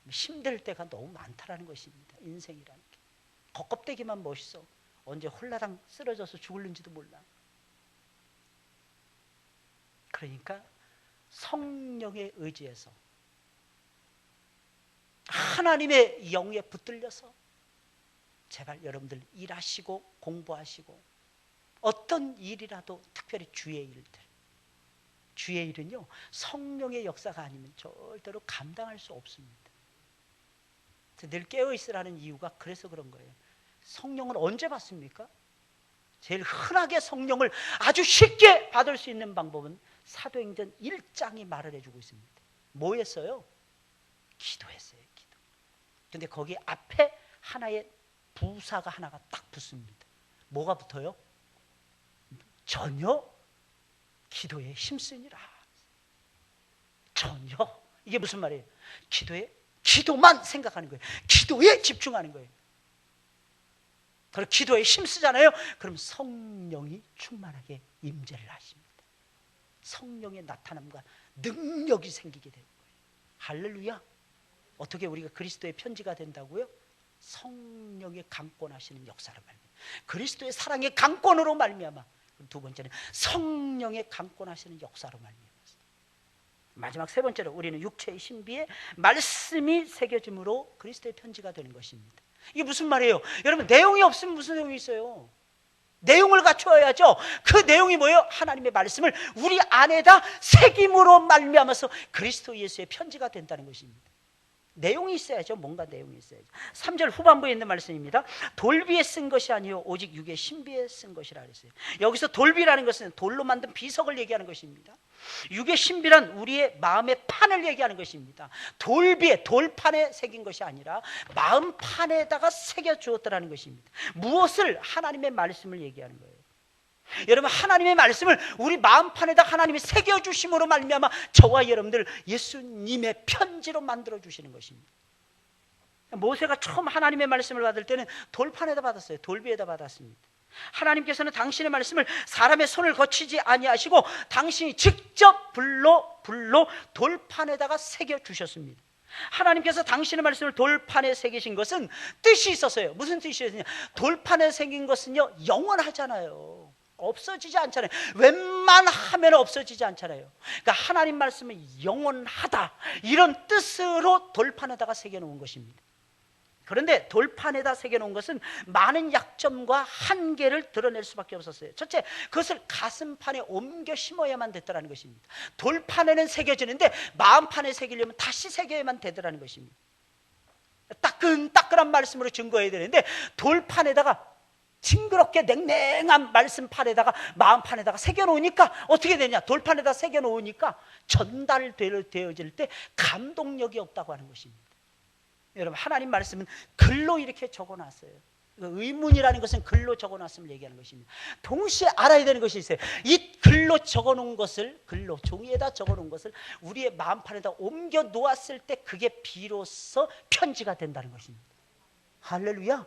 힘들 때가 너무 많다라는 것입니다. 인생이라는 게 겉껍데기만 멋있어. 언제 홀라당 쓰러져서 죽을는지도 몰라. 그러니까 성령의 의지에서 하나님의 영에 붙들려서 제발 여러분들 일하시고 공부하시고, 어떤 일이라도 특별히 주의 일들, 주의 일은요 성령의 역사가 아니면 절대로 감당할 수 없습니다. 늘 깨어있으라는 이유가 그래서 그런 거예요. 성령을 언제 받습니까? 제일 흔하게 성령을 아주 쉽게 받을 수 있는 방법은 사도행전 1장이 말을 해주고 있습니다. 뭐 했어요? 기도했어요. 기도. 근데 거기 앞에 하나의 부사가 하나가 딱 붙습니다. 뭐가 붙어요? 전혀 기도에 힘쓰니라. 전혀. 이게 무슨 말이에요? 기도만 생각하는 거예요. 기도에 집중하는 거예요. 그리고 기도에 힘쓰잖아요. 그럼 성령이 충만하게 임재를 하십니다. 성령의 나타남과 능력이 생기게 되는 거예요. 할렐루야. 어떻게 우리가 그리스도의 편지가 된다고요? 성령의 강권하시는 역사로 말미암아, 그리스도의 사랑의 강권으로 말미암아, 두 번째는 성령의 강권하시는 역사로 말미암아, 마지막 세 번째로 우리는 육체의 신비에 말씀이 새겨짐으로 그리스도의 편지가 되는 것입니다. 이게 무슨 말이에요? 여러분, 내용이 없으면 무슨 내용이 있어요? 내용을 갖추어야죠. 그 내용이 뭐예요? 하나님의 말씀을 우리 안에다 새김으로 말미암아서 그리스도 예수의 편지가 된다는 것입니다. 내용이 있어야죠. 뭔가 내용이 있어야죠. 3절 후반부에 있는 말씀입니다. 돌비에 쓴 것이 아니요 오직 육의 신비에 쓴 것이라 그랬어요. 여기서 돌비라는 것은 돌로 만든 비석을 얘기하는 것입니다. 육의 신비란 우리의 마음의 판을 얘기하는 것입니다. 돌비에, 돌판에 새긴 것이 아니라 마음판에다가 새겨 주었다라는 것입니다. 무엇을? 하나님의 말씀을 얘기하는 거예요. 여러분, 하나님의 말씀을 우리 마음판에다 하나님이 새겨주심으로 말미암아 저와 여러분들 예수님의 편지로 만들어 주시는 것입니다. 모세가 처음 하나님의 말씀을 받을 때는 돌판에다 받았어요. 돌비에다 받았습니다. 하나님께서는 당신의 말씀을 사람의 손을 거치지 아니하시고 당신이 직접 불로 돌판에다가 새겨 주셨습니다. 하나님께서 당신의 말씀을 돌판에 새기신 것은 뜻이 있었어요. 무슨 뜻이었냐? 돌판에 새긴 것은요 영원하잖아요. 없어지지 않잖아요. 웬만하면 없어지지 않잖아요. 그러니까 하나님 말씀은 영원하다, 이런 뜻으로 돌판에다가 새겨놓은 것입니다. 그런데 돌판에다 새겨놓은 것은 많은 약점과 한계를 드러낼 수밖에 없었어요. 첫째, 그것을 가슴판에 옮겨 심어야만 됐다는 것입니다. 돌판에는 새겨지는데 마음판에 새기려면 다시 새겨야만 되더라는 것입니다. 따끈따끈한 말씀으로 증거해야 되는데 돌판에다가 징그럽게 냉랭한 말씀판에다가 마음판에다가 새겨놓으니까 어떻게 되냐? 돌판에다 새겨놓으니까 전달되어질 때 감동력이 없다고 하는 것입니다. 여러분, 하나님 말씀은 글로 이렇게 적어놨어요. 의문이라는 것은 글로 적어놨음을 얘기하는 것입니다. 동시에 알아야 되는 것이 있어요. 이 글로 적어놓은 것을, 글로 종이에다 적어놓은 것을 우리의 마음판에다 옮겨 놓았을 때 그게 비로소 편지가 된다는 것입니다. 할렐루야.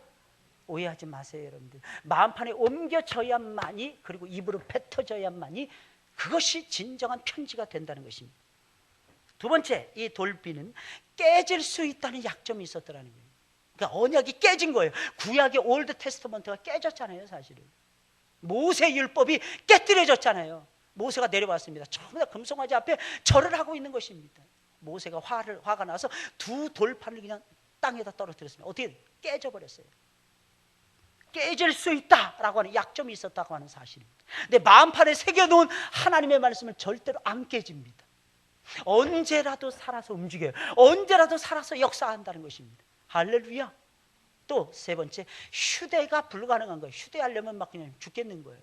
오해하지 마세요, 여러분들. 마음판에 옮겨져야만이, 그리고 입으로 뱉어져야만이 그것이 진정한 편지가 된다는 것입니다. 두 번째, 이 돌비는 깨질 수 있다는 약점이 있었더라는 거예요. 그러니까 언약이 깨진 거예요. 구약의 올드 테스트먼트가 깨졌잖아요, 사실은. 모세 율법이 깨뜨려졌잖아요. 모세가 내려왔습니다. 전부 다 금송아지 앞에 절을 하고 있는 것입니다. 모세가 화가 나서 두 돌판을 그냥 땅에다 떨어뜨렸습니다. 어떻게 깨져버렸어요. 깨질 수 있다라고 하는 약점이 있었다고 하는 사실입니다. 근데 마음판에 새겨놓은 하나님의 말씀은 절대로 안 깨집니다. 언제라도 살아서 움직여요. 언제라도 살아서 역사한다는 것입니다. 할렐루야. 또 세 번째, 휴대가 불가능한 거예요. 휴대하려면 막 그냥 죽겠는 거예요.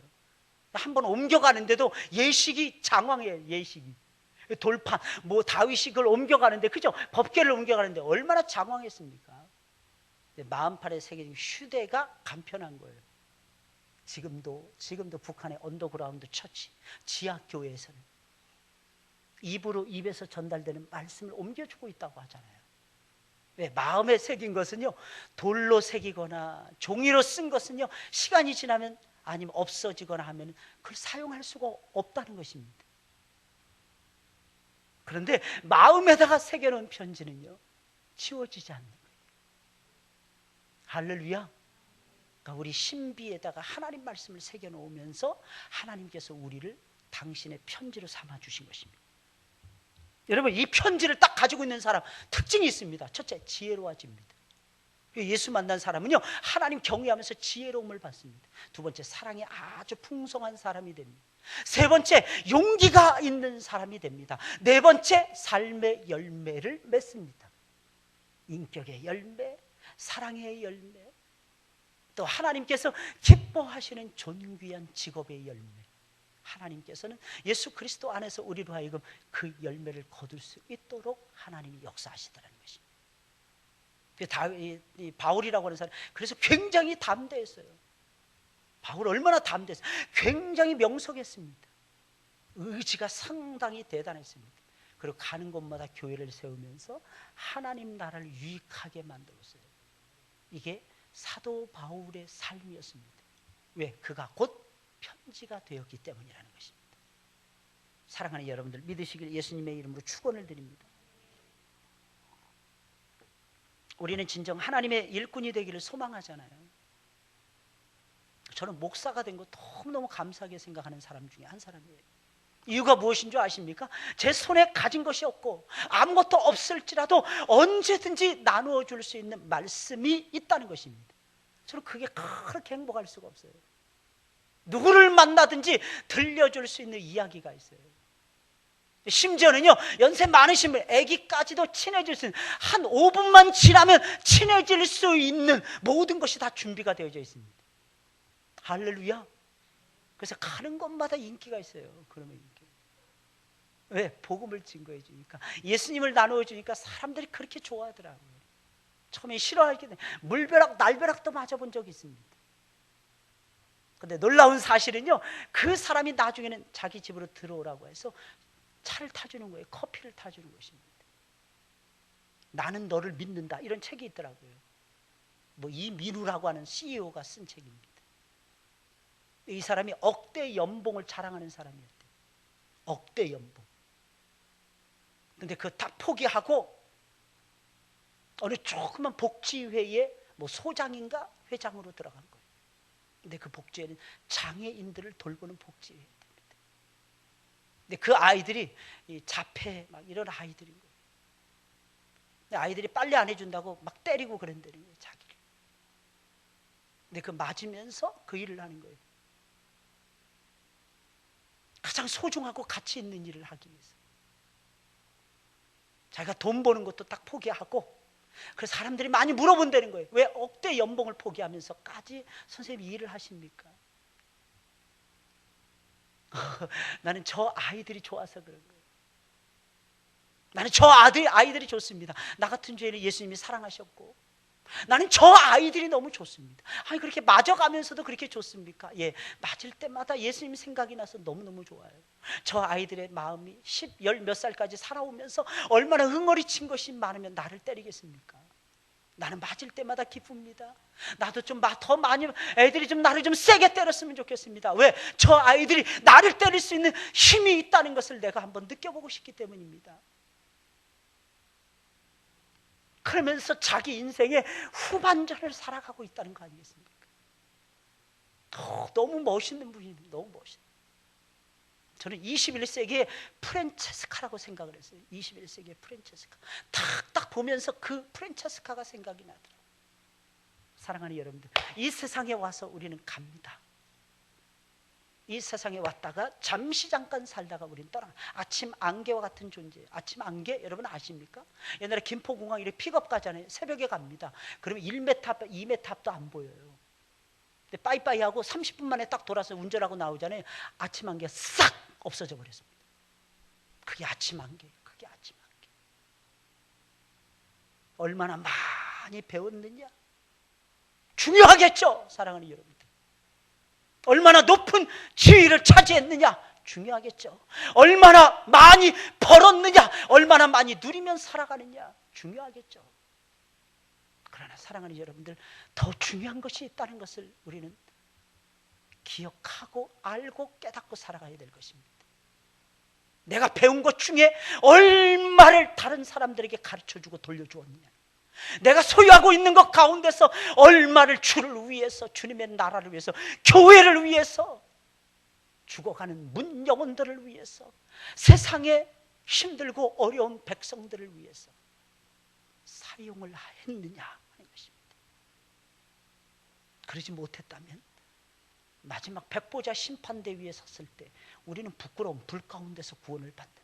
한번 옮겨가는데도 예식이 장황해요. 예식이 돌판, 뭐 다윗이 그걸 옮겨가는데, 그죠? 법궤를 옮겨가는데 얼마나 장황했습니까? 마음판에 새겨진 휴대가 간편한 거예요. 지금도 북한의 언더그라운드 처치, 지하교회에서는 입에서 전달되는 말씀을 옮겨주고 있다고 하잖아요. 왜? 마음에 새긴 것은요, 돌로 새기거나 종이로 쓴 것은요, 시간이 지나면, 아니면 없어지거나 하면 그걸 사용할 수가 없다는 것입니다. 그런데 마음에다가 새겨놓은 편지는요, 지워지지 않는 거예요. 할렐루야. 그러니까 우리 신비에다가 하나님 말씀을 새겨놓으면서 하나님께서 우리를 당신의 편지로 삼아주신 것입니다. 여러분, 이 편지를 딱 가지고 있는 사람 특징이 있습니다. 첫째, 지혜로워집니다. 예수 만난 사람은요, 하나님 경외하면서 지혜로움을 받습니다. 두 번째, 사랑이 아주 풍성한 사람이 됩니다. 세 번째, 용기가 있는 사람이 됩니다. 네 번째, 삶의 열매를 맺습니다. 인격의 열매, 사랑의 열매, 또 하나님께서 기뻐하시는 존귀한 직업의 열매. 하나님께서는 예수 그리스도 안에서 우리로 하여금 그 열매를 거둘 수 있도록 하나님이 역사하시더라는 것입니다. 바울이라고 하는 사람, 그래서 굉장히 담대했어요. 바울 얼마나 담대했어요. 굉장히 명석했습니다. 의지가 상당히 대단했습니다. 그리고 가는 곳마다 교회를 세우면서 하나님 나라를 유익하게 만들었어요. 이게 사도 바울의 삶이었습니다. 왜? 그가 곧 편지가 되었기 때문이라는 것입니다. 사랑하는 여러분들, 믿으시길 예수님의 이름으로 축원을 드립니다. 우리는 진정 하나님의 일꾼이 되기를 소망하잖아요. 저는 목사가 된 거 너무너무 감사하게 생각하는 사람 중에 한 사람이에요. 이유가 무엇인 줄 아십니까? 제 손에 가진 것이 없고 아무것도 없을지라도 언제든지 나누어 줄 수 있는 말씀이 있다는 것입니다. 저는 그게 그렇게 행복할 수가 없어요. 누구를 만나든지 들려줄 수 있는 이야기가 있어요. 심지어는요, 연세 많으신 분, 아기까지도 친해질 수 있는, 한 5분만 지나면 친해질 수 있는 모든 것이 다 준비가 되어져 있습니다. 할렐루야. 그래서 가는 곳마다 인기가 있어요. 그러면 인기. 왜? 복음을 증거해 주니까, 예수님을 나누어 주니까 사람들이 그렇게 좋아하더라고요. 처음에 싫어하게 돼. 물벼락, 날벼락도 맞아본 적이 있습니다. 근데 놀라운 사실은요, 그 사람이 나중에는 자기 집으로 들어오라고 해서 차를 타주는 거예요. 커피를 타주는 것입니다. 나는 너를 믿는다, 이런 책이 있더라고요. 뭐 이민우라고 하는 CEO가 쓴 책입니다. 이 사람이 억대 연봉을 자랑하는 사람이었대요. 억대 연봉. 근데 그거 다 포기하고 어느 조그만 복지회에 뭐 소장인가 회장으로 들어간 거예요. 근데 그 복지회는 장애인들을 돌보는 복지회입니다. 근데 그 아이들이 이 자폐 막 이런 아이들인 거예요. 근데 아이들이 빨래 안 해준다고 막 때리고 그런다는 거예요, 자기를. 근데 그 맞으면서 그 일을 하는 거예요. 가장 소중하고 가치 있는 일을 하기 위해서. 자기가 돈 버는 것도 딱 포기하고, 그래서 사람들이 많이 물어본다는 거예요. 왜 억대 연봉을 포기하면서까지 선생님이 일을 하십니까? 나는 저 아이들이 좋아서 그런 거예요. 나는 저 아이들이 좋습니다. 나 같은 죄인을 예수님이 사랑하셨고, 나는 저 아이들이 너무 좋습니다. 아니, 그렇게 맞아가면서도 그렇게 좋습니까? 예, 맞을 때마다 예수님 생각이 나서 너무너무 좋아요. 저 아이들의 마음이 10몇 살까지 살아오면서 얼마나 흥얼이 친 것이 많으면 나를 때리겠습니까? 나는 맞을 때마다 기쁩니다. 나도 좀 더 많이, 애들이 좀 나를 좀 세게 때렸으면 좋겠습니다. 왜? 저 아이들이 나를 때릴 수 있는 힘이 있다는 것을 내가 한번 느껴보고 싶기 때문입니다. 그러면서 자기 인생의 후반전을 살아가고 있다는 거 아니겠습니까? 너무 멋있는 분입니다. 너무 멋있는. 저는 21세기의 프란체스카라고 생각을 했어요. 21세기의 프란체스카. 딱 보면서 그 프란체스카가 생각이 나더라고요. 사랑하는 여러분들, 이 세상에 와서 우리는 갑니다. 이 세상에 왔다가 잠깐 살다가 우리는 떠나. 아침 안개와 같은 존재. 아침 안개 여러분 아십니까? 옛날에 김포공항 이렇게 픽업 가잖아요. 새벽에 갑니다. 그러면 1m, 2m 앞도 안 보여요. 근데 빠이빠이 하고 30분 만에 딱 돌아서 운전하고 나오잖아요. 아침 안개가 싹 없어져 버렸습니다. 그게 아침 안개예요. 그게 아침 안개. 얼마나 많이 배웠느냐? 중요하겠죠, 사랑하는 여러분들. 얼마나 높은 지위를 차지했느냐? 중요하겠죠. 얼마나 많이 벌었느냐? 얼마나 많이 누리면 살아가느냐? 중요하겠죠. 그러나 사랑하는 여러분들, 더 중요한 것이 있다는 것을 우리는 기억하고 알고 깨닫고 살아가야 될 것입니다. 내가 배운 것 중에 얼마를 다른 사람들에게 가르쳐주고 돌려주었느냐? 내가 소유하고 있는 것 가운데서 얼마를 주를 위해서, 주님의 나라를 위해서, 교회를 위해서, 죽어가는 문 영혼들을 위해서, 세상에 힘들고 어려운 백성들을 위해서 사용을 했느냐 하는 것입니다. 그러지 못했다면 마지막 백보자 심판대 위에 섰을 때 우리는 부끄러운 불 가운데서 구원을 받는,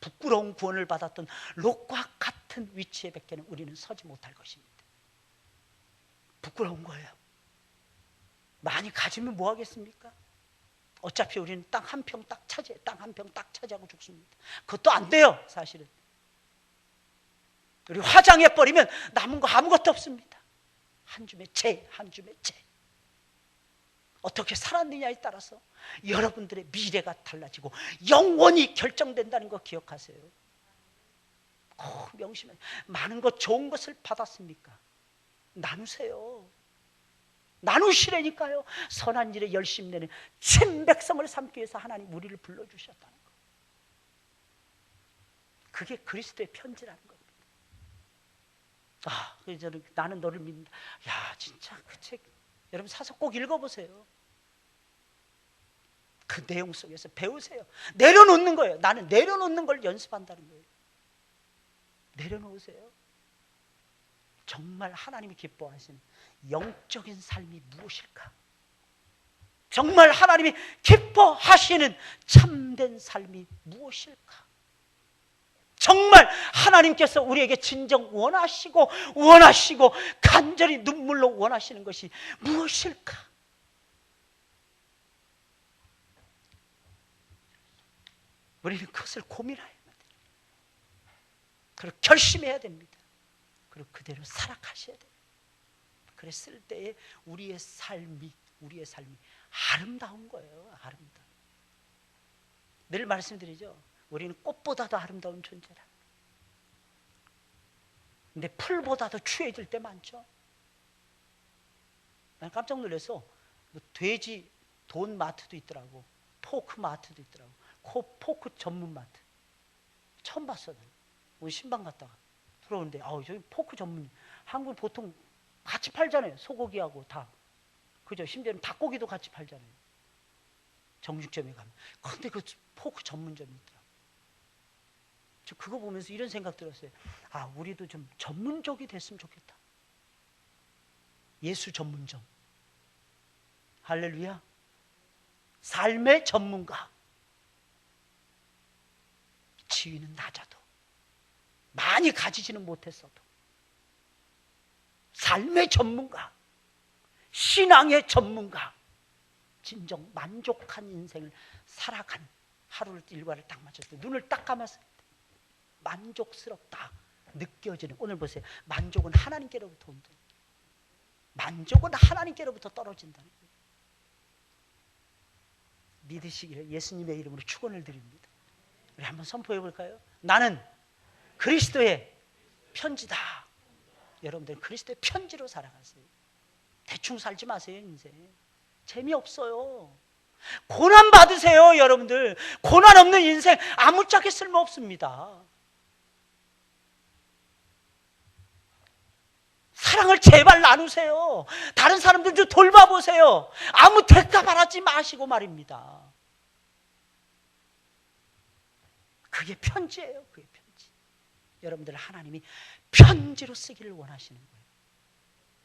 부끄러운 구원을 받았던 롯과 같은 위치에 밖에는 우리는 서지 못할 것입니다. 부끄러운 거예요. 많이 가지면 뭐 하겠습니까? 어차피 우리는 땅 한 평 딱 차지하고 죽습니다. 그것도 안 돼요, 사실은. 우리 화장해 버리면 남은 거 아무것도 없습니다. 한 줌의 재, 한 줌의 재. 어떻게 살았느냐에 따라서 여러분들의 미래가 달라지고 영원히 결정된다는 거 기억하세요. 명심해. 많은 것, 좋은 것을 받았습니까? 나누세요. 나누시라니까요. 선한 일에 열심히 내는 친백성을 삼기 위해서 하나님 우리를 불러주셨다는 거. 그게 그리스도의 편지라는 겁니다. 그래서 나는 너를 믿는다. 야, 진짜 그 책 여러분 사서 꼭 읽어보세요. 그 내용 속에서 배우세요. 내려놓는 거예요. 나는 내려놓는 걸 연습한다는 거예요. 내려놓으세요. 정말 하나님이 기뻐하시는 영적인 삶이 무엇일까? 정말 하나님이 기뻐하시는 참된 삶이 무엇일까? 정말 하나님께서 우리에게 진정 원하시고 간절히 눈물로 원하시는 것이 무엇일까? 우리는 그것을 고민해야 됩니다. 그리고 결심해야 됩니다. 그리고 그대로 살아가셔야 돼요. 그랬을 때에 우리의 삶이 아름다운 거예요. 아름다운. 늘 말씀드리죠. 우리는 꽃보다도 아름다운 존재라. 근데 풀보다도 추해질 때 많죠. 난 깜짝 놀라서 돼지 돈 마트도 있더라고. 포크 마트도 있더라고. 포크 전문 마트. 처음 봤어. 우리 신방 갔다가 들어오는데 저기 포크 전문. 한국 보통 같이 팔잖아요. 소고기하고 다. 그죠? 심지어는 닭고기도 같이 팔잖아요. 정육점에 가면. 근데 그 포크 전문점이 있더라고. 저 그거 보면서 이런 생각 들었어요. 우리도 좀 전문적이 됐으면 좋겠다. 예수 전문점. 할렐루야. 삶의 전문가. 지위는 낮아도, 많이 가지지는 못했어도 삶의 전문가, 신앙의 전문가, 진정 만족한 인생을 살아간 하루를 일과를 딱 맞췄을 때, 눈을 딱 감았을 때 만족스럽다 느껴지는. 오늘 보세요. 만족은 하나님께로부터 온다. 만족은 하나님께로부터 떨어진다는 거예요. 믿으시기를 예수님의 이름으로 축원을 드립니다. 우리 한번 선포해 볼까요? 나는 그리스도의 편지다. 여러분들 그리스도의 편지로 살아가세요. 대충 살지 마세요. 인생 재미없어요. 고난 받으세요. 여러분들 고난 없는 인생 아무짝에 쓸모없습니다. 사랑을 제발 나누세요. 다른 사람들 좀 돌봐보세요. 아무 대가 바라지 마시고 말입니다. 그게 편지예요. 그게 편지. 여러분들 하나님이 편지로 쓰기를 원하시는 거예요.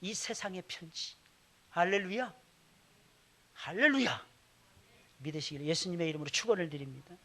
이 세상의 편지. 할렐루야. 할렐루야. 믿으시기를 예수님의 이름으로 축원을 드립니다.